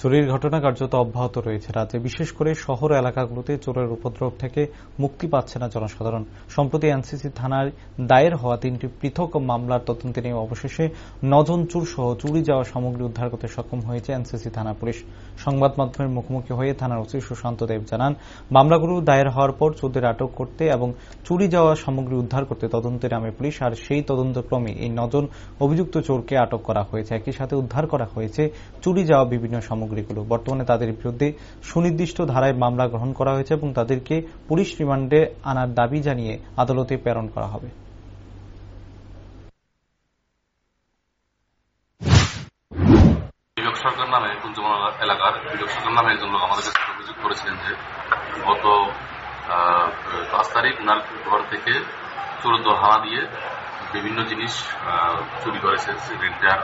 চুরির ঘটনা কার্যত অব্যাহত রয়েছে রাজ্যে। বিশেষ করে শহর এলাকাগুলোতে চোরের উপদ্রব থেকে মুক্তি পাচ্ছে না জনসাধারণ। সম্প্রতি এনসিসি থানায় দায়ের হওয়া 3টি পৃথক মামলার তদন্তে নিয়ে অবশেষে 9 জন চোর সহ চুরি যাওয়া সামগ্রী উদ্ধার করতে সক্ষম হয়েছে এনসিসি থানা পুলিশ। সংবাদ মাধ্যমের মুখোমুখি হয়ে থানার ওসি সুশান্ত দেব জানান, মামলাগুলো দায়ের হওয়ার পর চোরদের আটক করতে এবং চুরি যাওয়া সামগ্রী উদ্ধার করতে তদন্তে নামে পুলিশ। আর সেই তদন্তক্রমে এই 9 জন অভিযুক্ত চোরকে আটক করা হয়েছে। একই সাথে উদ্ধার করা হয়েছে চুরি যাওয়া বিভিন্ন সামগ্রীগুলো। বর্তমানে তাদের বিরুদ্ধে সুনির্দিষ্ট ধারায় মামলা গ্রহণ করা হয়েছে এবং তাদেরকে পুলিশ রিমান্ডে আনার দাবি জানিয়ে আদালতে প্রেরণ করা হবে। বিবেক সরকার নামে কুঞ্জমালা এলাকার বিবেক সরকার নামে একজন লোক আমাদের কাছে অভিযোগ করেছিলেন যে গত 5 তারিখ ওনার ঘর থেকে চোরদের হানা দিয়ে বিভিন্ন জিনিস চুরি করেছে। সিলিন্ডার,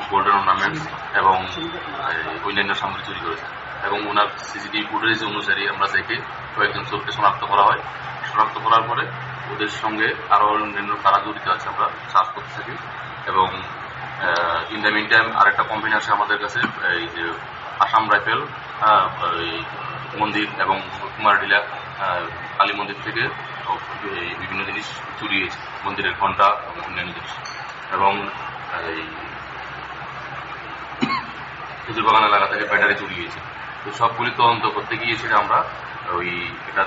গোল্ডেন অর্নামেন্টস এবং অন্যান্য সামগ্রী চুরি করেছে। এবং ওনার সিসিটিভি ফুটেজ অনুসারে আমরা দেখে কয়েকজন চোরকে শনাক্ত করা হয়। শনাক্ত করার পরে ওদের সঙ্গে আরো অন্যান্য কারা জড়িত আছে আমরা সার্চ করতে থাকি। এবং ইন দ্য মিন টাইম আরেকটা কমপ্লেন আসে আমাদের কাছে, এই যে আসাম রাইফেল মন্দির এবং কুমারডিলা কালী মন্দির থেকে বিভিন্ন জিনিস চুরি হয়েছে, মন্দিরের ঘণ্টা এবং অন্যান্য জিনিস। এবং এই খেজুরবাগান এলাকা থেকে ব্যাটারি চুরি হয়েছে। তো সবগুলি তদন্ত করতে গিয়ে সেটা আমরা এটা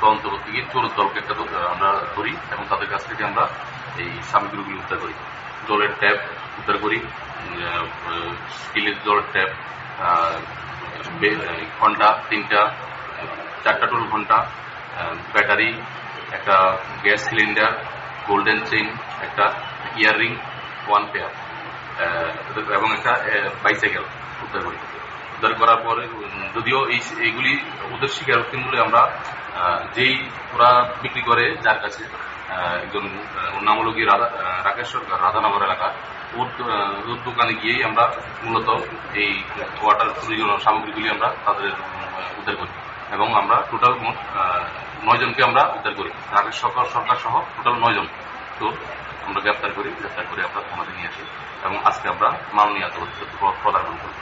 তদন্ত করতে গিয়ে চোর দলকে একটা আমরা ধরি এবং তাদের কাছ থেকে আমরা এই সামগ্রীগুলি উদ্ধার করি। জলের ট্যাপ উদ্ধার করি, স্টিলের জলের ট্যাপ, ঘন্টা 3টা, 4টা টোল ঘন্টা, ব্যাটারি, একটা গ্যাস সিলিন্ডার, গোল্ডেন চেইন, একটা ইয়াররিং 1 পেয়ার এবং একটা বাইসাইকেল উদ্ধার করি। উদ্ধার করার পরে যদিও এইগুলি ওদের স্বীকারোক্তি মূল্যে আমরা যেই ওরা বিক্রি করে যার কাছে, একজন ওর নাম হল গিয়ে রাকেশ সরকার, রাধানগর এলাকা, ওর দোকানে গিয়েই আমরা মূলত এই ওয়াটার চুরির সামগ্রীগুলি আমরা তাদের উদ্ধার করি। এবং আমরা টোটাল মোট 9 জনকে আমরা উদ্ধার করি। রাকেশ সরকার সহ টোটাল 9 জন তো আমরা গ্রেপ্তার করে আমরা থানাতে নিয়ে আসি এবং আজকে আমরা মাননীয় আদালতে প্রদান করি।